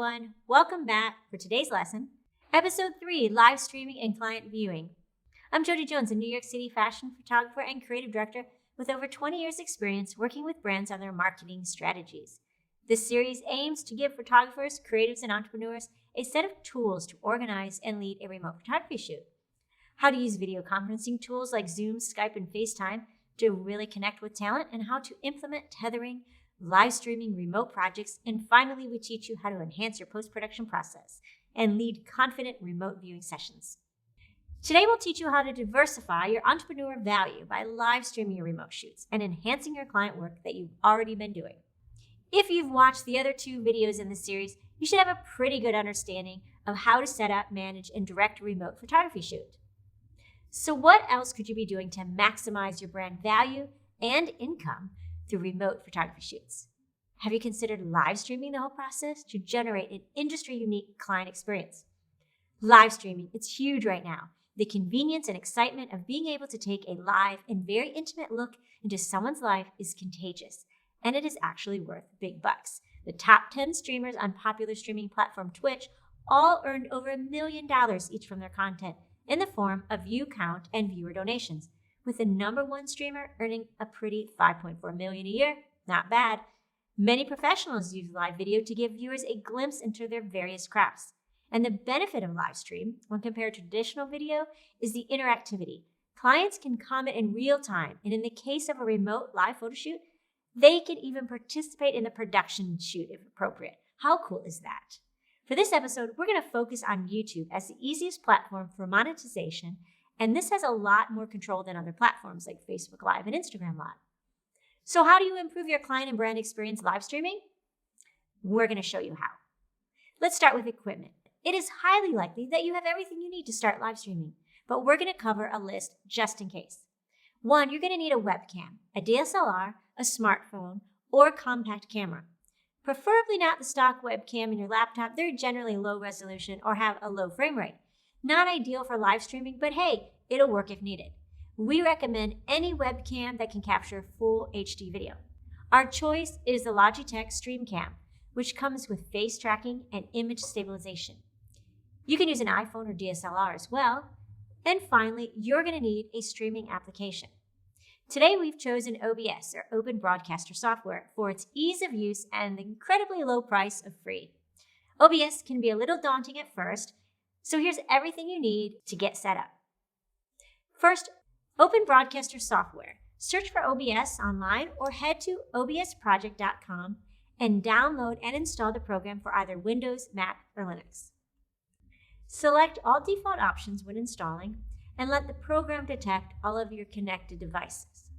everyone. Welcome back for today's lesson, Episode 3, Live Streaming and Client Viewing. I'm Jodi Jones, a New York City fashion photographer and creative director with over 20 years' experience working with brands on their marketing strategies. This series aims to give photographers, creatives, and entrepreneurs a set of tools to organize and lead a remote photography shoot. How to use video conferencing tools like Zoom, Skype, and FaceTime to really connect with talent, and how to implement tethering, live streaming remote projects, and finally we teach you how to enhance your post-production process and lead confident remote viewing sessions. Today we'll teach you how to diversify your entrepreneur value by live streaming your remote shoots and enhancing your client work that you've already been doing. If you've watched the other 2 videos in this series, you should have a pretty good understanding of how to set up, manage, and direct a remote photography shoot. So what else could you be doing to maximize your brand value and income through remote photography shoots? Have you considered live streaming the whole process to generate an industry-unique client experience? Live streaming, it's huge right now. The convenience and excitement of being able to take a live and very intimate look into someone's life is contagious, and it is actually worth big bucks. The top 10 streamers on popular streaming platform Twitch all earned over $1 million each from their content in the form of view count and viewer donations, with the number 1 streamer earning a pretty $5.4 million a year. Not bad. Many professionals use live video to give viewers a glimpse into their various crafts. And the benefit of live stream, when compared to traditional video, is the interactivity. Clients can comment in real time, and in the case of a remote live photo shoot, they can even participate in the production shoot if appropriate. How cool is that? For this episode, we're going to focus on YouTube as the easiest platform for monetization, and this has a lot more control than other platforms like Facebook Live and Instagram Live. So how do you improve your client and brand experience live streaming? We're going to show you how. Let's start with equipment. It is highly likely that you have everything you need to start live streaming, but we're going to cover a list just in case. 1, you're going to need a webcam, a DSLR, a smartphone, or a compact camera. Preferably not the stock webcam in your laptop. They're generally low resolution or have a low frame rate. Not ideal for live streaming, but hey, it'll work if needed. We recommend any webcam that can capture full HD video. Our choice is the Logitech StreamCam, which comes with face tracking and image stabilization. You can use an iPhone or DSLR as well. And finally, you're going to need a streaming application. Today, we've chosen OBS, or Open Broadcaster Software, for its ease of use and the incredibly low price of free. OBS can be a little daunting at first, so here's everything you need to get set up. First, Open Broadcaster Software. Search for OBS online or head to obsproject.com and download and install the program for either Windows, Mac, or Linux. Select all default options when installing and let the program detect all of your connected devices.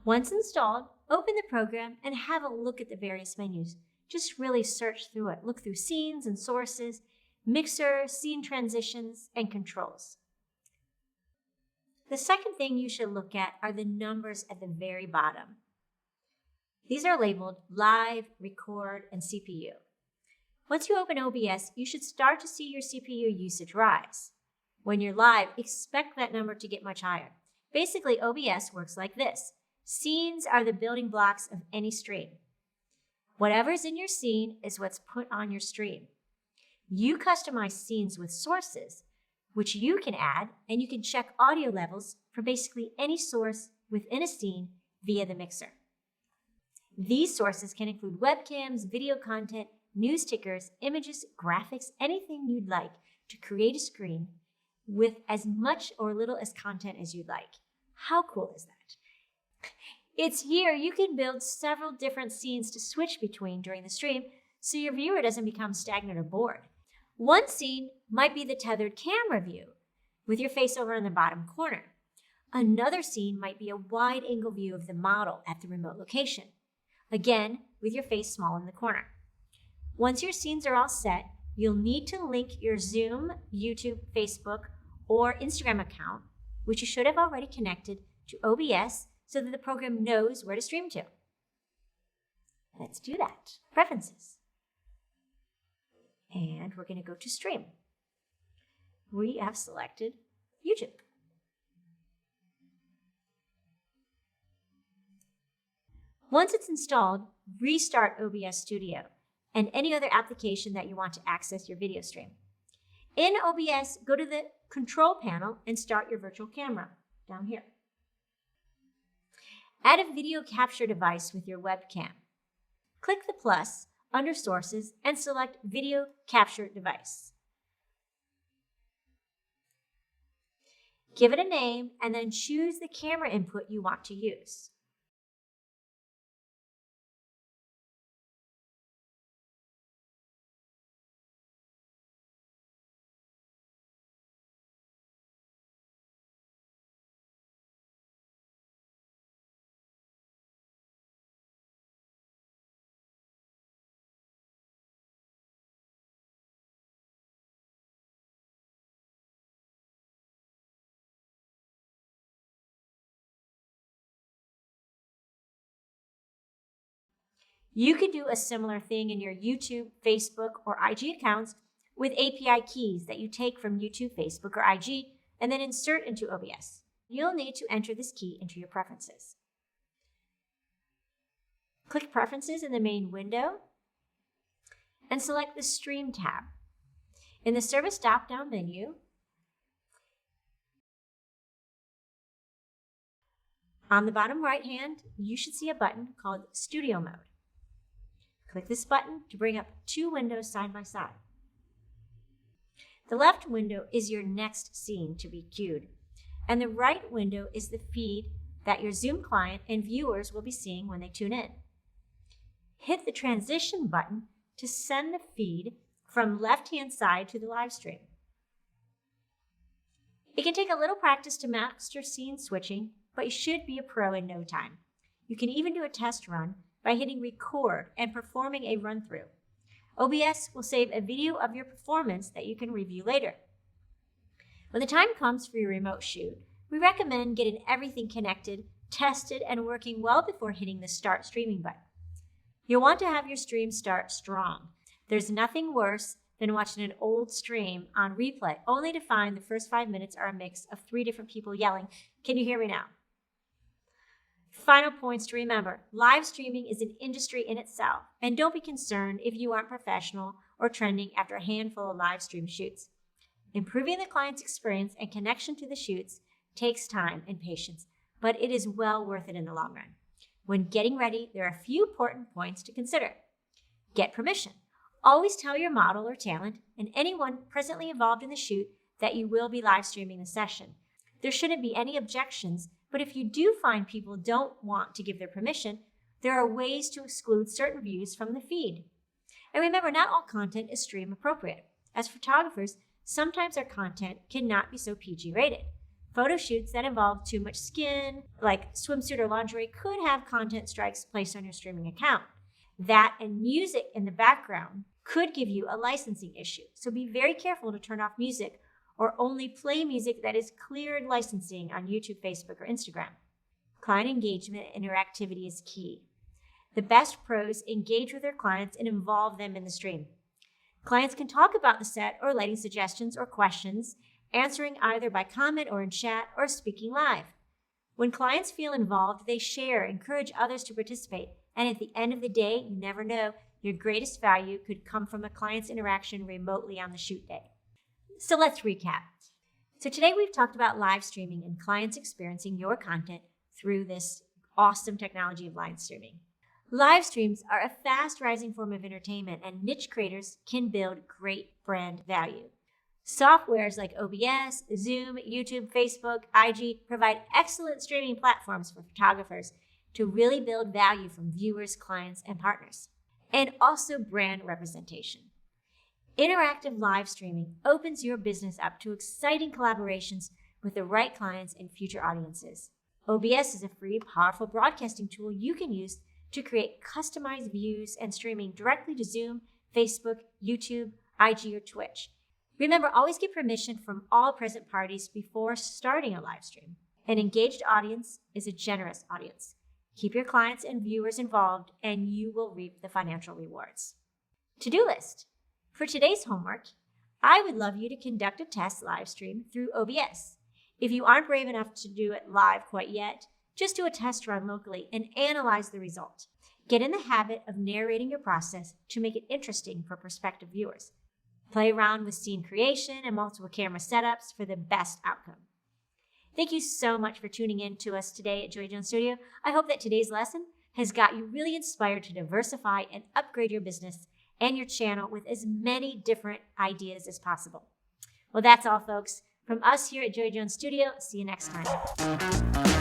Once installed, open the program and have a look at the various menus. Just really search through it. Look through scenes and sources, mixer, scene transitions, and controls. The second thing you should look at are the numbers at the very bottom. These are labeled Live, Record, and CPU. Once you open OBS, you should start to see your CPU usage rise. When you're live, expect that number to get much higher. Basically, OBS works like this. Scenes are the building blocks of any stream. Whatever's in your scene is what's put on your stream. You customize scenes with sources, which you can add, and you can check audio levels for basically any source within a scene via the mixer. These sources can include webcams, video content, news tickers, images, graphics, anything you'd like to create a screen with as much or little as content as you'd like. How cool is that? It's here you can build several different scenes to switch between during the stream so your viewer doesn't become stagnant or bored. One scene might be the tethered camera view with your face over in the bottom corner. Another scene might be a wide angle view of the model at the remote location, again with your face small in the corner. Once your scenes are all set, you'll need to link your Zoom, YouTube, Facebook, or Instagram account, which you should have already connected to OBS so that the program knows where to stream to. Let's do that. Preferences. And we're going to go to Stream. We have selected YouTube. Once it's installed, restart OBS Studio and any other application that you want to access your video stream. In OBS, go to the control panel and start your virtual camera down here. Add a video capture device with your webcam. Click the plus under Sources and select Video Capture Device. Give it a name and then choose the camera input you want to use. You can do a similar thing in your YouTube, Facebook, or IG accounts with API keys that you take from YouTube, Facebook, or IG and then insert into OBS. You'll need to enter this key into your preferences. Click Preferences in the main window and select the Stream tab. In the Service drop-down menu, on the bottom right hand, you should see a button called Studio Mode. Click this button to bring up two windows side by side. The left window is your next scene to be queued, and the right window is the feed that your Zoom client and viewers will be seeing when they tune in. Hit the transition button to send the feed from left-hand side to the live stream. It can take a little practice to master scene switching, but you should be a pro in no time. You can even do a test run by hitting record and performing a run-through. OBS will save a video of your performance that you can review later. When the time comes for your remote shoot, we recommend getting everything connected, tested, and working well before hitting the Start Streaming button. You'll want to have your stream start strong. There's nothing worse than watching an old stream on replay, only to find the first 5 minutes are a mix of 3 different people yelling, "Can you hear me now?" Final points to remember. Live streaming is an industry in itself, and don't be concerned if you aren't professional or trending after a handful of live stream shoots. Improving the client's experience and connection to the shoots takes time and patience, but it is well worth it in the long run. When getting ready, there are a few important points to consider. Get permission. Always tell your model or talent and anyone presently involved in the shoot that you will be live streaming the session. There shouldn't be any objections, but if you do find people don't want to give their permission, there are ways to exclude certain views from the feed. And remember, not all content is stream appropriate. As photographers, sometimes our content cannot be so PG rated. Photo shoots that involve too much skin, like swimsuit or lingerie, could have content strikes placed on your streaming account. That and music in the background could give you a licensing issue. So be very careful to turn off music or only play music that is cleared licensing on YouTube, Facebook, or Instagram. Client engagement and interactivity is key. The best pros engage with their clients and involve them in the stream. Clients can talk about the set or lighting suggestions or questions, answering either by comment or in chat or speaking live. When clients feel involved, they share, encourage others to participate, and at the end of the day, you never know, your greatest value could come from a client's interaction remotely on the shoot day. So let's recap. So today we've talked about live streaming and clients experiencing your content through this awesome technology of live streaming. Live streams are a fast rising form of entertainment, and niche creators can build great brand value. Softwares like OBS, Zoom, YouTube, Facebook, IG provide excellent streaming platforms for photographers to really build value from viewers, clients, and partners, and also brand representation. Interactive live streaming opens your business up to exciting collaborations with the right clients and future audiences. OBS is a free, powerful broadcasting tool you can use to create customized views and streaming directly to Zoom, Facebook, YouTube, IG, or Twitch. Remember, always get permission from all present parties before starting a live stream. An engaged audience is a generous audience. Keep your clients and viewers involved, and you will reap the financial rewards. To-do list. For today's homework, I would love you to conduct a test live stream through OBS. If you aren't brave enough to do it live quite yet, just do a test run locally and analyze the result. Get in the habit of narrating your process to make it interesting for prospective viewers. Play around with scene creation and multiple camera setups for the best outcome. Thank you so much for tuning in to us today at Jodi Jones Studio. I hope that today's lesson has got you really inspired to diversify and upgrade your business and your channel with as many different ideas as possible. Well, that's all, folks. From us here at Jodi Jones Studio, see you next time.